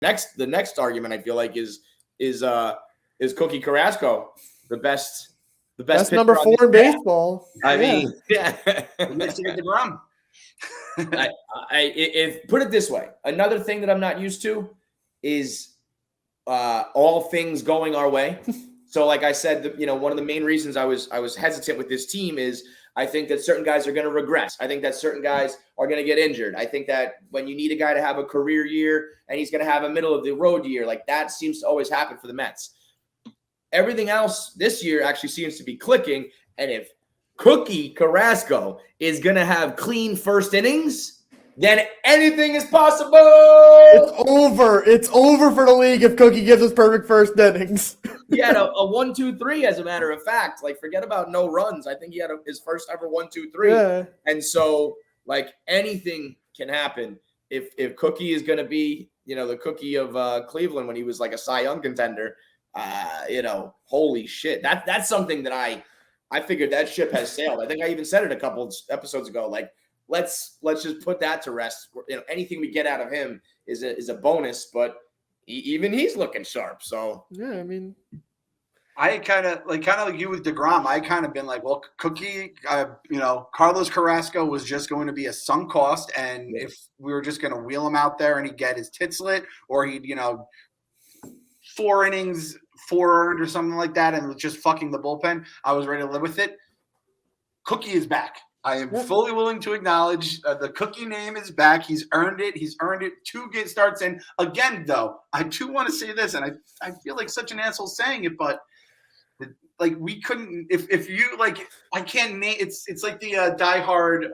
next argument I feel like is Cookie Carrasco the best number 4 in baseball. I mean, yeah. Let's get the drum. If put it this way, another thing that I'm not used to is all things going our way. So, like I said, one of the main reasons I was hesitant with this team is I think that certain guys are going to regress. I think that certain guys are going to get injured. I think that when you need a guy to have a career year and he's going to have a middle of the road year, like that seems to always happen for the Mets. Everything else this year actually seems to be clicking. And if Cookie Carrasco is going to have clean first innings, then anything is possible. It's over. It's over for the league if Cookie gives us perfect first innings. He had a 1-2-3, as a matter of fact. Like, forget about no runs. I think he had his first ever 1-2-3. Yeah. And so, like, anything can happen. If Cookie is going to be, the Cookie of Cleveland when he was like a Cy Young contender, holy shit. That's something that I figured that ship has sailed. I think I even said it a couple episodes ago. Like, let's just put that to rest. Anything we get out of him is a bonus, but even he's looking sharp. So yeah, I mean, I kind of like you with DeGrom. I kind of been like, well, Cookie, Carlos Carrasco was just going to be a sunk cost, and if we were just going to wheel him out there and he'd get his tits lit, or he'd 4 innings, 4 earned or something like that, and just fucking the bullpen, I was ready to live with it. Cookie is back. I am fully willing to acknowledge the Cookie name is back. He's earned it. 2 good starts in. Again, though, I do want to say this, and I feel like such an asshole saying it, but like we couldn't if you like I can't name it's like the diehard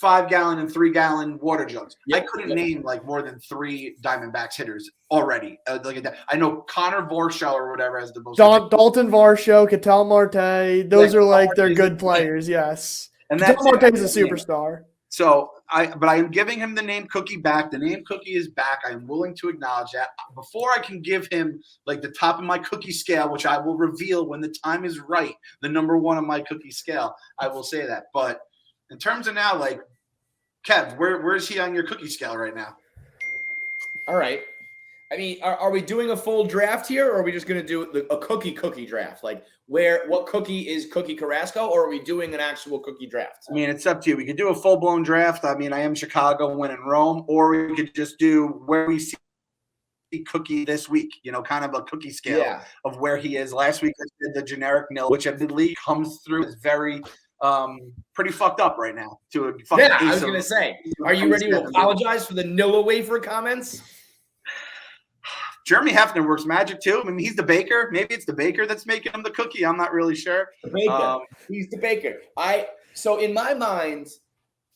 5-gallon and 3-gallon water jugs. I couldn't name like more than 3 Diamondbacks hitters already. I know Connor Varsho or whatever has the most. Dalton Varsho, Ketel Marte. Those are like they're good players. Yes, and Ketel Marte is a superstar. So I am giving him the name Cookie back. The name Cookie is back. I am willing to acknowledge that. Before I can give him like the top of my Cookie scale, which I will reveal when the time is right, the number 1 on my Cookie scale, I will say that. But in terms of now, like, Kev, where is he on your Cookie scale right now? All right. I mean, are we doing a full draft here, or are we just going to do a cookie draft? Like, what Cookie is Cookie Carrasco, or are we doing an actual Cookie draft? I mean, it's up to you. We could do a full-blown draft. I mean, I am Chicago, when in Rome, or we could just do where we see Cookie this week, kind of a Cookie scale of where he is. Last week, I did the generic nil, which admittedly comes through as very pretty fucked up right now. I was going to say, are you ready to apologize for the nil wafer comments? Jeremy Hefner works magic too. I mean, he's the baker. Maybe it's the baker that's making him the cookie. I'm not really sure. The baker. He's the baker. So in my mind,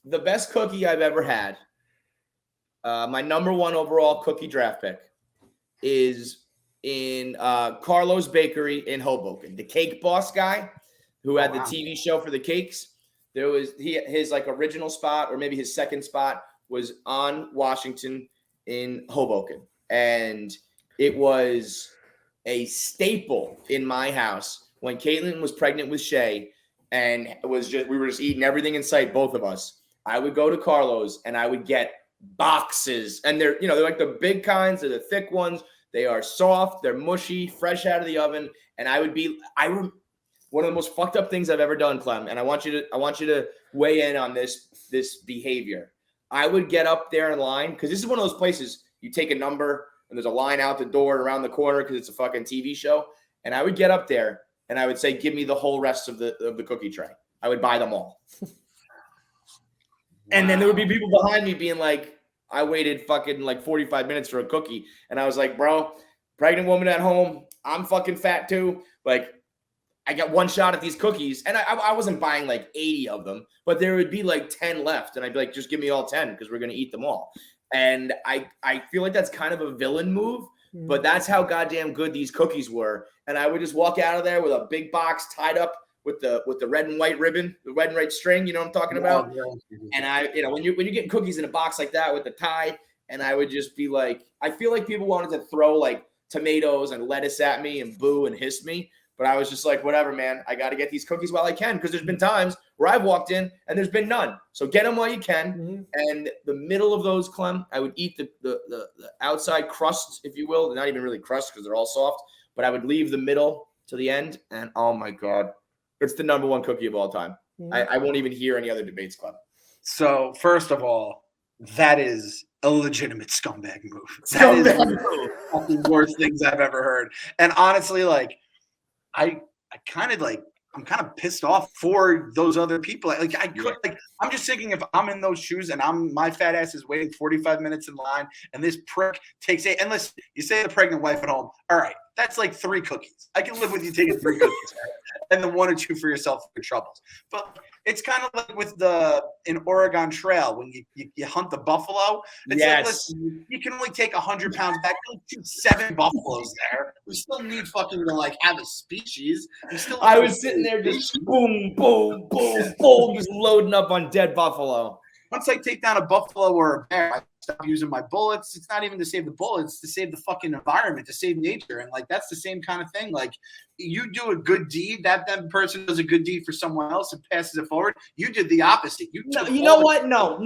the best cookie I've ever had, my number 1 overall cookie draft pick, is in Carlos Bakery in Hoboken. The cake boss guy who had the TV show for the cakes. There was his like original spot, or maybe his second spot, was on Washington in Hoboken. And it was a staple in my house when Caitlin was pregnant with Shay, and we were just eating everything in sight, both of us. I would go to Carlos and I would get boxes, and they're like the big kinds, they're the thick ones. They are soft, they're mushy, fresh out of the oven, and one of the most fucked up things I've ever done, Clem, and I want you to weigh in on this behavior. I would get up there in line, because this is one of those places you take a number and there's a line out the door around the corner because it's a fucking TV show. And I would get up there and I would say, give me the whole rest of the cookie tray. I would buy them all. And then there would be people behind me being like, I waited fucking like 45 minutes for a cookie. And I was like, bro, pregnant woman at home, I'm fucking fat too. Like, I got one shot at these cookies. And I wasn't buying like 80 of them, but there would be like 10 left. And I'd be like, just give me all 10 because we're going to eat them all. And I feel like that's kind of a villain move, but that's how goddamn good these cookies were. And I would just walk out of there with a big box tied up with the red and white ribbon, the red and white string, you know what I'm talking about? Yeah. And when you're getting cookies in a box like that with the tie, and I would just be like, I feel like people wanted to throw like tomatoes and lettuce at me and boo and hiss me. But I was just like, whatever, man. I got to get these cookies while I can because there's been times where I've walked in and there's been none. So get them while you can. Mhm. And the middle of those, Clem, I would eat the outside crust, if you will. They're not even really crust because they're all soft. But I would leave the middle to the end. And oh, my God, it's the number one cookie of all time. Mhm. I won't even hear any other debates, Clem. So first of all, that is a legitimate scumbag move. That is one of the fucking worst things I've ever heard. And honestly, like, I'm kind of pissed off for those other people. Like, I'm just thinking if I'm in those shoes and my fat ass is waiting 45 minutes in line and this prick takes and listen, you say the pregnant wife at home, all right, that's like 3 cookies. I can live with you taking 3 cookies and then 1 or 2 for yourself for your troubles. But it's kind of like with in Oregon Trail when you hunt the buffalo. It's like, listen, you can only take 100 pounds back. You shoot 7 buffaloes there. We still need fucking to like have a species. I was sitting there just boom, boom, boom, boom, just loading up on dead buffalo. Once I take down a buffalo or a bear, I stop using my bullets. It's not even to save the bullets, it's to save the fucking environment, to save nature. And like that's the same kind of thing. Like you do a good deed, that person does a good deed for someone else and passes it forward. You did the opposite. You know what? No.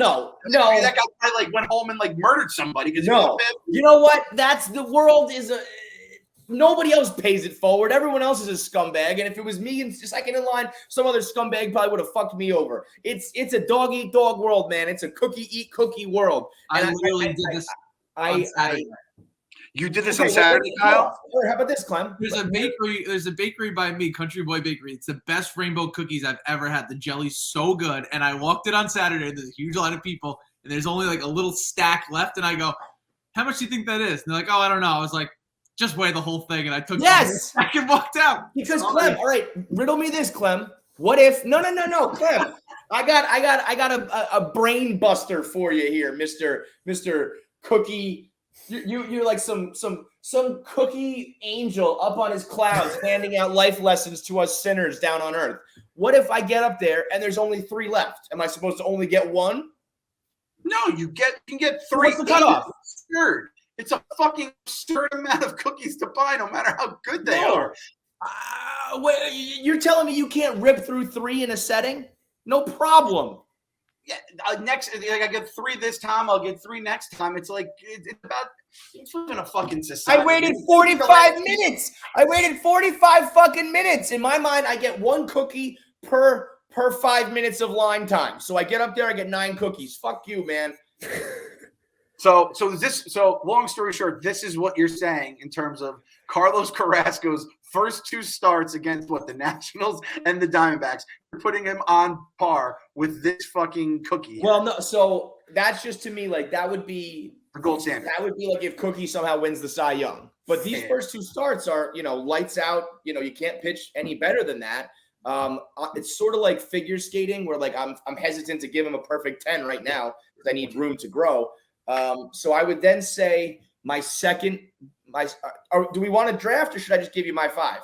That guy probably like went home and like murdered somebody because you know what? That's the world is a. Nobody else pays it forward. Everyone else is a scumbag. And if it was me and second in line, some other scumbag probably would have fucked me over. It's a dog eat dog world, man. It's a cookie eat cookie world. And I literally did this on Saturday. You did this on Saturday, Kyle? How about this, Clem? There's a bakery by me, Country Boy Bakery. It's the best rainbow cookies I've ever had. The jelly's so good. And I walked in on Saturday. There's a huge line of people, and there's only like a little stack left. And I go, how much do you think that is? And they're like, oh, I don't know. I was like, just weigh the whole thing, and I took back and walked out. Because Clem, all right, riddle me this, Clem. What if? No, Clem. I got a brain buster for you here, Mister Cookie. You're like some cookie angel up on his clouds, handing out life lessons to us sinners down on earth. What if I get up there and there's only 3 left? Am I supposed to only get 1? No, you can get 3. What's the cutoff? Absurd. It's a fucking absurd amount of cookies to buy, no matter how good they are. Wait, you're telling me you can't rip through 3 in a setting? No problem. Yeah, I get 3 this time. I'll get 3 next time. It's like it's in a fucking society. I waited 45 minutes. I waited 45 fucking minutes. In my mind, I get 1 cookie per 5 minutes of line time. So I get up there, I get 9 cookies. Fuck you, man. So long story short, this is what you're saying in terms of Carlos Carrasco's first 2 starts against the Nationals and the Diamondbacks. You're putting him on par with this fucking cookie. Well, no, so that's just to me like that would be the gold standard. That would be like if Cookie somehow wins the Cy Young. But these first 2 starts are, lights out. You can't pitch any better than that. It's sort of like figure skating where like I'm hesitant to give him a perfect 10 right now because I need room to grow. So I would then say do we want to draft or should I just give you my 5?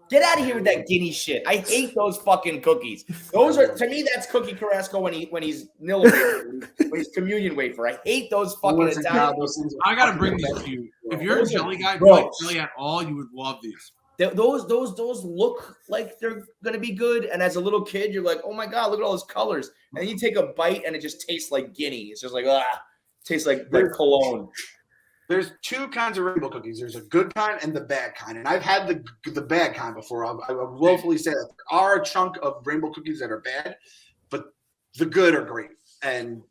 Get out of here with that guinea shit. I hate those fucking cookies. Those are, to me, that's Cookie Carrasco when he's nil wafer, when he's communion wafer. I hate those fucking Italian. I gotta bring these to you. If you're a jelly guy, if you like jelly at all, you would love these. Those look like they're gonna be good, and as a little kid, you're like, oh my god, look at all those colors. And then you take a bite, and it just tastes like guinea. It's just like tastes like cologne. There's 2 kinds of rainbow cookies. There's a good kind and the bad kind. And I've had the bad kind before. I will willfully say that there are a chunk of rainbow cookies that are bad, but the good are great. And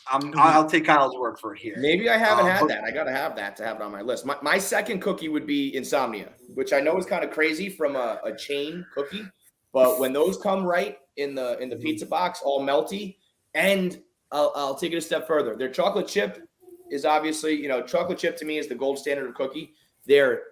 I'll take Kyle's word for it here. Maybe I haven't had that. I got to have that to have it on my list. My second cookie would be Insomnia, which I know is kind of crazy from a chain cookie. But when those come right in the pizza box, all melty, and I'll take it a step further. Their chocolate chip is obviously, chocolate chip to me is the gold standard of cookie. Their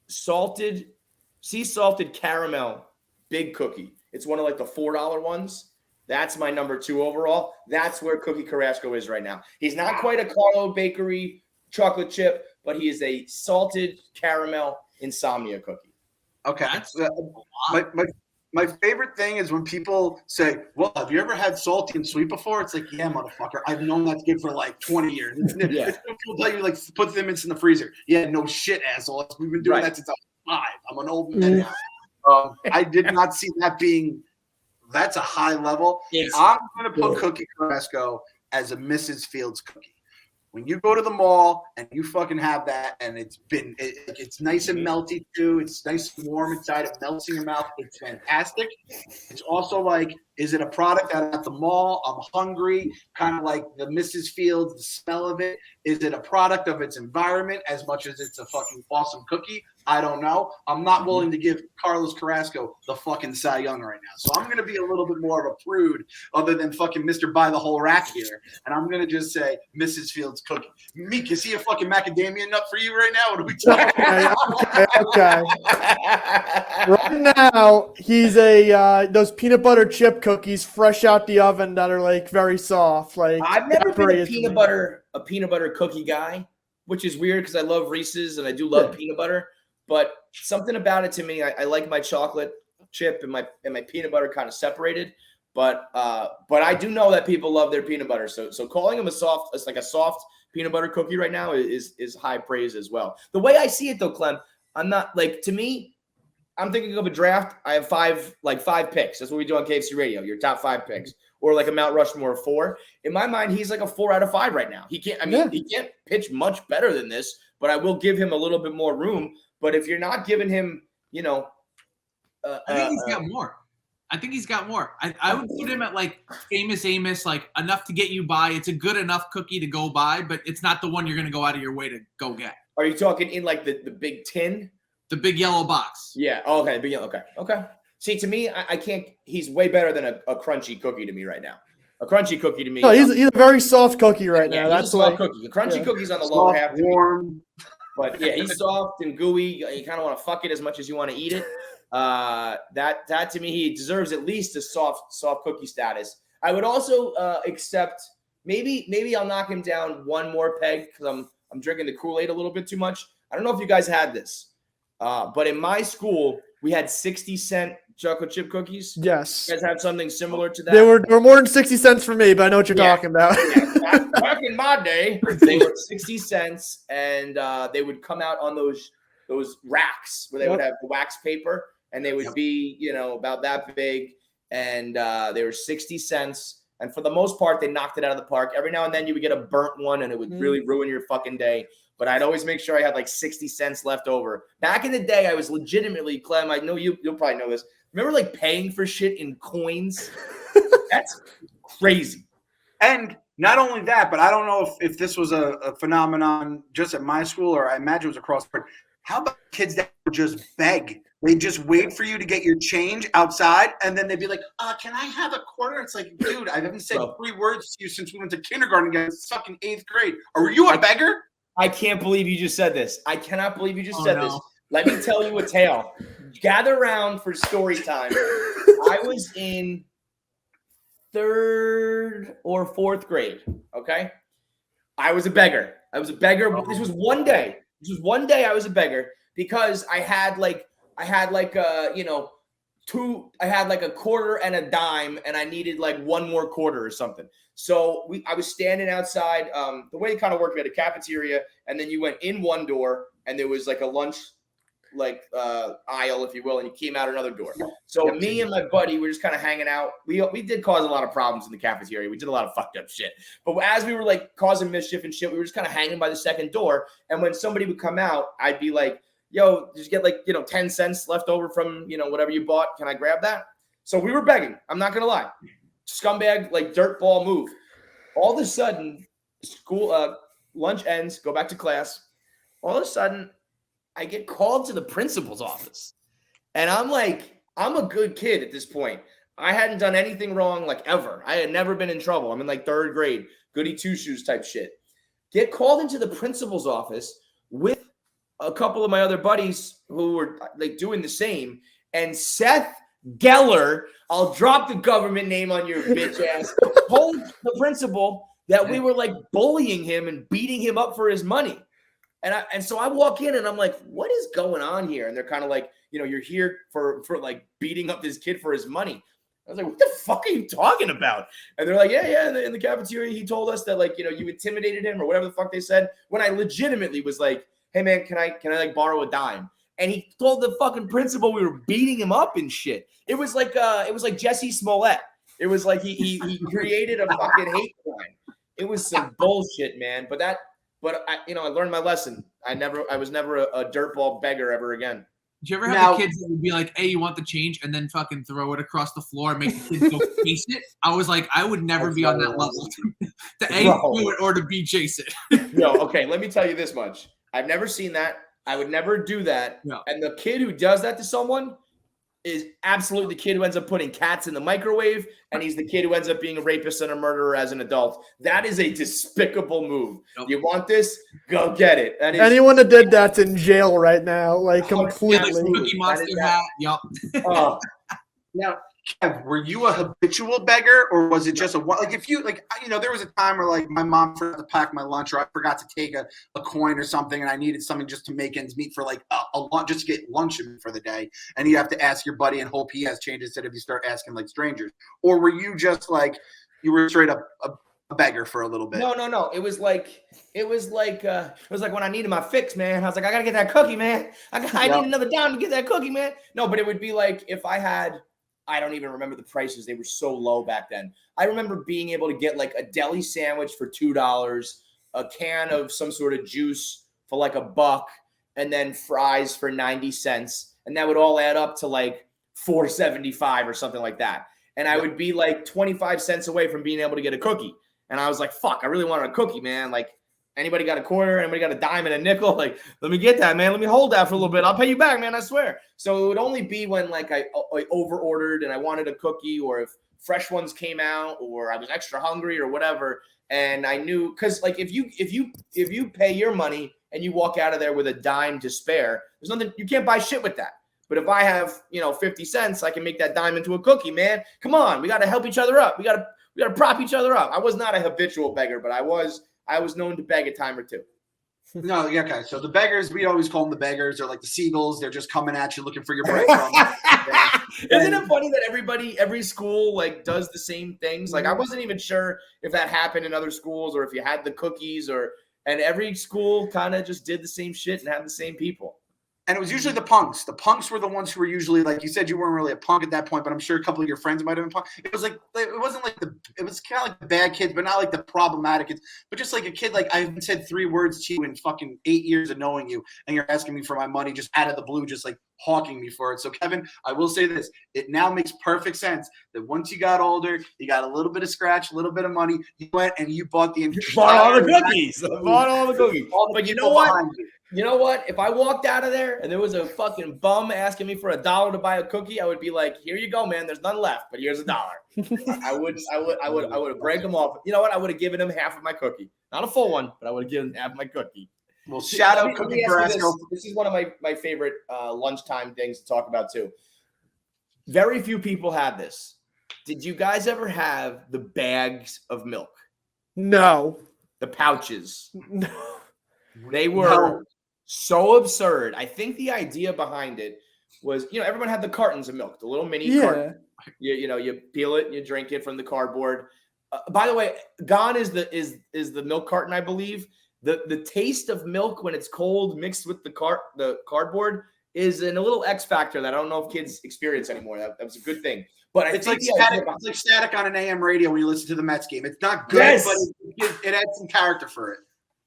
sea salted caramel big cookie. It's one of like the $4 ones. That's my number 2 overall. That's where Cookie Carrasco is right now. He's not quite a Carlo Bakery chocolate chip, but he is a salted caramel Insomnia cookie. Okay. My favorite thing is when people say, well, have you ever had salty and sweet before? It's like, yeah, motherfucker. I've known that's good for like 20 years. Yeah. People tell you, like, put them in the freezer. Yeah, no shit, asshole. We've been doing that since I was 5. I'm an old man now. I did not see that being. That's a high level. I'm going to put Cookie Carrasco as a Mrs. Fields cookie. When you go to the mall and you fucking have that, and it's nice and melty too. It's nice and warm inside. It melts in your mouth. It's fantastic. It's also like, is it a product that at the mall? I'm hungry. Kind of like the Mrs. Fields, the smell of it. Is it a product of its environment as much as it's a fucking awesome cookie? I don't know. I'm not willing to give Carlos Carrasco the fucking Cy Young right now. So I'm going to be a little bit more of a prude other than fucking Mr. Buy the Whole Rack here. And I'm going to just say Mrs. Fields cookie. Meek, is he a fucking macadamia nut for you right now? What are we talking Okay. Right now, he's those peanut butter chip cookies fresh out the oven that are like very soft. Like I've never been a peanut butter cookie guy, which is weird because I love Reese's and I do love peanut butter. But something about it to me, I like my chocolate chip and my peanut butter kind of separated. But I do know that people love their peanut butter. So calling them a soft peanut butter cookie right now is high praise as well. The way I see it though, Clem, I'm not like, to me, I'm thinking of a draft. I have five picks. That's what we do on KFC Radio. Your top 5 picks, or like a Mount Rushmore of 4. In my mind, he's like a 4 out of 5 right now. He can't. He can't pitch much better than this. But I will give him a little bit more room. But if you're not giving him, I think he's got more. I would put him at like Famous Amos, like enough to get you by. It's a good enough cookie to go by, but it's not the one you're going to go out of your way to go get. Are you talking in like the big tin? The big yellow box. Yeah. Oh, okay. Big yellow. Okay. See, to me, I can't. He's way better than a crunchy cookie to me right now. A crunchy cookie to me. No, he's a very soft cookie right now. That's a soft cookie. The crunchy cookie's on the lower half. Warm. But yeah, he's soft and gooey. You kind of want to fuck it as much as you want to eat it. That to me, he deserves at least a soft cookie status. I would also accept maybe I'll knock him down one more peg because I'm drinking the Kool-Aid a little bit too much. I don't know if you guys had this, but in my school we had 60-cent chocolate chip cookies. Yes. You guys have something similar to that? They were more than 60 cents for me, but I know what you're talking about. Yeah. Back in my day, they were 60 cents, and they would come out on those racks where they would have the wax paper, and they would be, about that big, and they were 60 cents. And for the most part, they knocked it out of the park. Every now and then you would get a burnt one, and it would really ruin your fucking day. But I'd always make sure I had like 60 cents left over. Back in the day, I was legitimately, Clem, I know you'll probably know this. Remember like paying for shit in coins? That's crazy. And not only that, but I don't know if this was a phenomenon just at my school, or I imagine it was across the board. How about kids that would just beg? They just wait for you to get your change outside, and then they'd be like, can I have a quarter? It's like, dude, I haven't said 3 words to you since we went to kindergarten together. It's fucking 8th grade. Are you a beggar? I can't believe you just said this. I cannot believe you just said this. Let me tell you a tale. Gather around for story time. I was in 3rd or 4th grade, okay? I was a beggar. This was one day. I was a beggar because I had like a quarter and a dime, and I needed like one more quarter or something. So I was standing outside. The way it kind of worked, we had a cafeteria, and then you went in one door, and there was like a lunch aisle, if you will, and you came out another door. So me and my buddy were just kind of hanging out. We did cause a lot of problems in the cafeteria. We did a lot of fucked up shit. But as we were like causing mischief and shit, we were just kind of hanging by the second door. And when somebody would come out, I'd be like, yo, just get 10 cents left over from, whatever you bought. Can I grab that? So we were begging. I'm not going to lie. Scumbag, dirtball move. All of a sudden, school lunch ends, go back to class. All of a sudden, I get called to the principal's office. And I'm like, I'm a good kid at this point. I hadn't done anything wrong, ever. I had never been in trouble. I'm in 3rd grade, goody two-shoes type shit. Get called into the principal's office with a couple of my other buddies who were doing the same. And Seth Geller, I'll drop the government name on your bitch ass, told the principal that we were bullying him and beating him up for his money. And so I walk in and I'm like, what is going on here? And they're kind of like, you're here for beating up this kid for his money. I was like, what the fuck are you talking about? And they're like, yeah. In the cafeteria, he told us that you intimidated him or whatever the fuck they said. When I legitimately was like, hey man, can I borrow a dime? and he told the fucking principal we were beating him up and shit. It was like Jesse Smollett. It was like he created a fucking hate crime. It was some bullshit, man. But I learned my lesson. I was never a dirtball beggar ever again. Did you ever have the kids that would be like, "Hey, you want the change?" and then fucking throw it across the floor and make the kids go chase it? I was like, I would never be on that level to A, do it or to B, chase it. No, okay. Let me tell you this much: I've never seen that. I would never do that. No. And the kid who does that to someone is absolutely the kid who ends up putting cats in the microwave, and he's the kid who ends up being a rapist and a murderer as an adult. That is a despicable move. Nope. You want this? Go get it. That is, anyone that did that's in jail right now, like completely. Like Cookie Monster hat. Yup. Now, Kev, were you a habitual beggar, or was it just if you there was a time where like my mom forgot to pack my lunch, or I forgot to take a coin or something, and I needed something just to make ends meet for like a lunch, just to get lunch for the day, and you have to ask your buddy and hope he has change instead of you start asking like strangers, or were you just like you were straight up a beggar for a little bit? No. It was like when I needed my fix, man. I was like, I gotta get that cookie, man. I need another dime to get that cookie, man. No, but it would be like if I had. I don't even remember the prices. They were so low back then. I remember being able to get like a deli sandwich for $2, a can of some sort of juice for like $1, and then fries for 90 cents. And that would all add up to like $4.75 or something like that. And I would be like 25 cents away from being able to get a cookie. And I was like, fuck, I really wanted a cookie, man. Like, anybody got a quarter? Anybody got a dime and a nickel? Like, let me get that, man. Let me hold that for a little bit. I'll pay you back, man. I swear. So it would only be when like I over ordered and I wanted a cookie, or if fresh ones came out, or I was extra hungry or whatever. And I knew, because like if you pay your money and you walk out of there with a dime to spare, there's nothing, you can't buy shit with that. But if I have 50 cents, I can make that dime into a cookie, man. Come on, we got to help each other up. We got to prop each other up. I was not a habitual beggar, but I was known to beg a time or two. No, yeah, okay. So the beggars, we always call them the beggars. They're like the seagulls. They're just coming at you looking for your breadcrumbs. Isn't it funny that every school like does the same things? Like I wasn't even sure if that happened in other schools, or if you had the cookies, and every school kind of just did the same shit and had the same people. And it was usually the punks. The punks were the ones who were usually, like you said, you weren't really a punk at that point, but I'm sure a couple of your friends might have been punk. It was like, it wasn't like it was kind of like the bad kids, but not like the problematic kids, but just like a kid, like I haven't said 3 words to you in fucking 8 years of knowing you, and you're asking me for my money just out of the blue, just like hawking me for it. So Kevin, I will say this, it now makes perfect sense that once you got older, you got a little bit of scratch, a little bit of money, you went and you bought the bought all the cookies. Bought all the cookies. But you know what? You. You know what? If I walked out of there and there was a fucking bum asking me for $1 to buy a cookie, I would be like, "Here you go, man. There's none left, but here's $1." I would break them off. You know what? I would have given him half of my cookie, not a full one, but I would have given him half of my cookie. Well, shout out Cookie Carrasco. This is one of my favorite lunchtime things to talk about too. Very few people have this. Did you guys ever have the bags of milk? No. The pouches. No. They were so absurd. I think the idea behind it was, everyone had the cartons of milk, the little mini carton. You peel it and you drink it from the cardboard. By the way, gone is the milk carton, I believe. The taste of milk when it's cold mixed with the cardboard is a little X factor that I don't know if kids experience anymore. That was a good thing. But it's like static on an AM radio when you listen to the Mets game. It's not good, but it adds some character for it.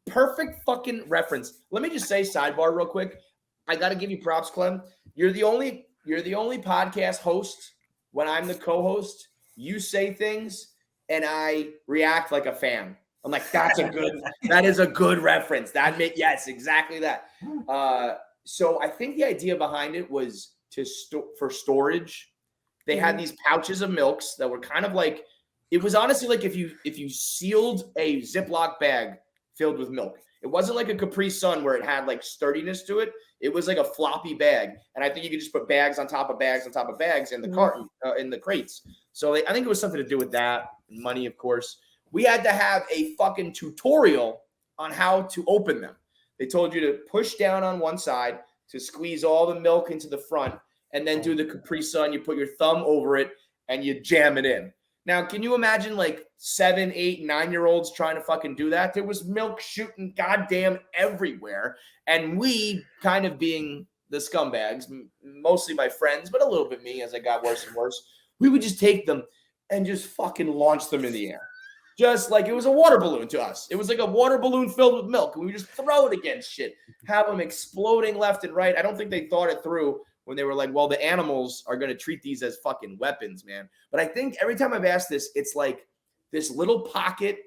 Perfect fucking reference. Let me just say, sidebar real quick. I got to give you props, Clem. You're the only podcast host when I'm the co-host. You say things and I react like a fan. I'm like, that is a good reference. Yes, exactly that. So I think the idea behind it was for storage. They had these pouches of milks that were kind of like, it was honestly like if you sealed a Ziploc bag filled with milk. It wasn't like a Capri Sun where it had like sturdiness to it. It was like a floppy bag. And I think you could just put bags on top of bags on top of bags in the carton, in the crates. So I think it was something to do with that. Money, of course. We had to have a fucking tutorial on how to open them. They told you to push down on one side to squeeze all the milk into the front and then do the Capri Sun. You put your thumb over it and you jam it in. Now, can you imagine like 7, 8, 9-year-olds trying to fucking do that? There was milk shooting goddamn everywhere. And we kind of being the scumbags, mostly my friends, but a little bit me as I got worse and worse, we would just take them and just fucking launch them in the air. Just like it was a water balloon to us. It was like a water balloon filled with milk. And we would just throw it against shit, have them exploding left and right. I don't think they thought it through when they were like, well, the animals are going to treat these as fucking weapons, man. But I think every time I've asked this, it's like this little pocket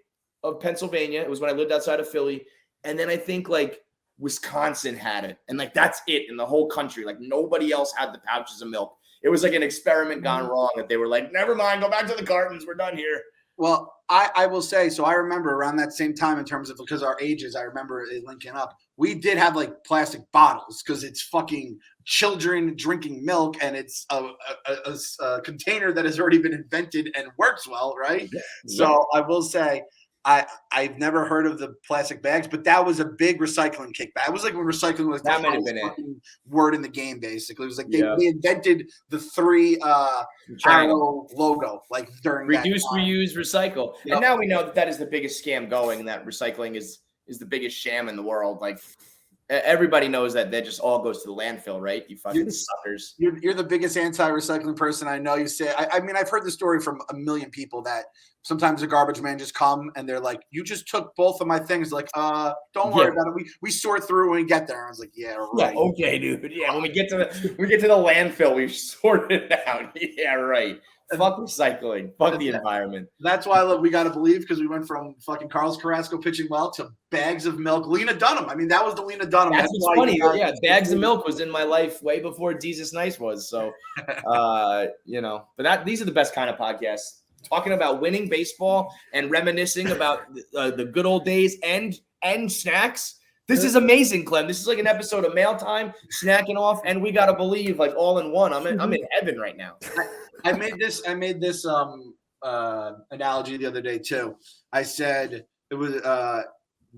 of Pennsylvania. It was when I lived outside of Philly. And then I think like Wisconsin had it. And like that's it in the whole country. Like nobody else had the pouches of milk. It was like an experiment gone wrong that they were like, never mind, go back to the cartons. We're done here. Well, I will say, so I remember around that same time in terms of, because our ages, I remember it linking up. We did have like plastic bottles because it's fucking children drinking milk and it's a container that has already been invented and works well, right? Yeah. So I will say, I've never heard of the plastic bags, but that was a big recycling kickback. It was like when recycling was the fucking word in the game, basically. It was like they invented the 3 arrow logo, like during reduce, reuse, recycle. Yep. And now we know that is the biggest scam going, and that recycling is the biggest sham in the world. Like everybody knows that just all goes to the landfill, right? You fucking suckers. You're the biggest anti-recycling person I know. You say, I mean, I've heard the story from a million people that sometimes the garbage man just come and they're like, you just took both of my things. Like, don't worry about it. We sort through when we get there. I was like, yeah, right. Yeah, okay, dude. Yeah, when we get to the landfill, we sort it out. Yeah, right. Fuck recycling. Fuck the environment. That's why we got to believe, because we went from fucking Carlos Carrasco pitching well to bags of milk. Lena Dunham. I mean, that was the Lena Dunham. That's what's funny. Yeah, bags of milk was in my life way before Jesus Nice was. So, but these are the best kind of podcasts. Talking about winning baseball and reminiscing about the good old days and snacks. This is amazing, Clem. This is like an episode of Mail Time, snacking off, and we got to believe like all in one. I'm in heaven right now. I made this analogy the other day too. I said it was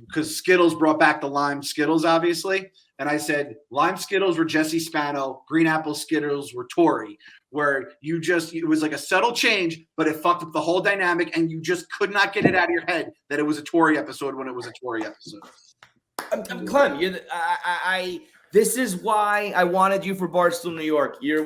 because Skittles brought back the lime Skittles, obviously, and I said lime Skittles were Jesse Spano, green apple Skittles were Tory, where it was like a subtle change, but it fucked up the whole dynamic, and you just could not get it out of your head that it was a Tory episode when it was a Tory episode. Clem, this is why I wanted you for Barstool, New York. You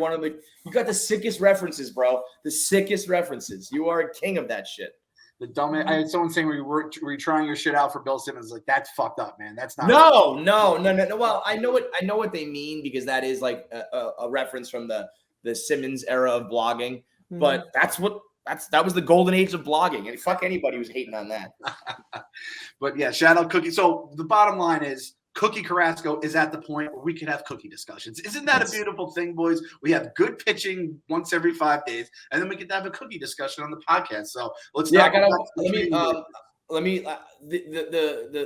got the sickest references, bro. The sickest references. You are a king of that shit. The dumb. I had someone saying, were you trying your shit out for Bill Simmons? Like, that's fucked up, man. That's not. No. Well, I know what they mean, because that is like a reference from the Simmons era of blogging. Mm-hmm. But that was the golden age of blogging, and fuck anybody who's hating on that. But yeah, shout out Cookie. So the bottom line is, Cookie Carrasco is at the point where we can have cookie discussions. Isn't that a beautiful thing, boys? We have good pitching once every 5 days, and then we get to have a cookie discussion on the podcast. So let's. Yeah,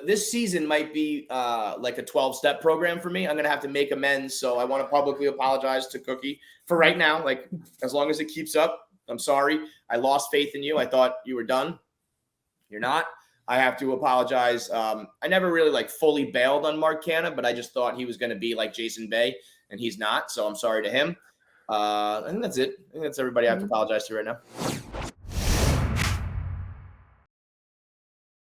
this season might be like a 12-step program for me. I'm gonna have to make amends, so I want to publicly apologize to Cookie for right now. Like, as long as it keeps up, I'm sorry. I lost faith in you. I thought you were done. You're not. I have to apologize. I never really like fully bailed on Mark Canna, but I just thought he was going to be like Jason Bay, and he's not. So I'm sorry to him. I think that's it. I think that's everybody I have to apologize to right now.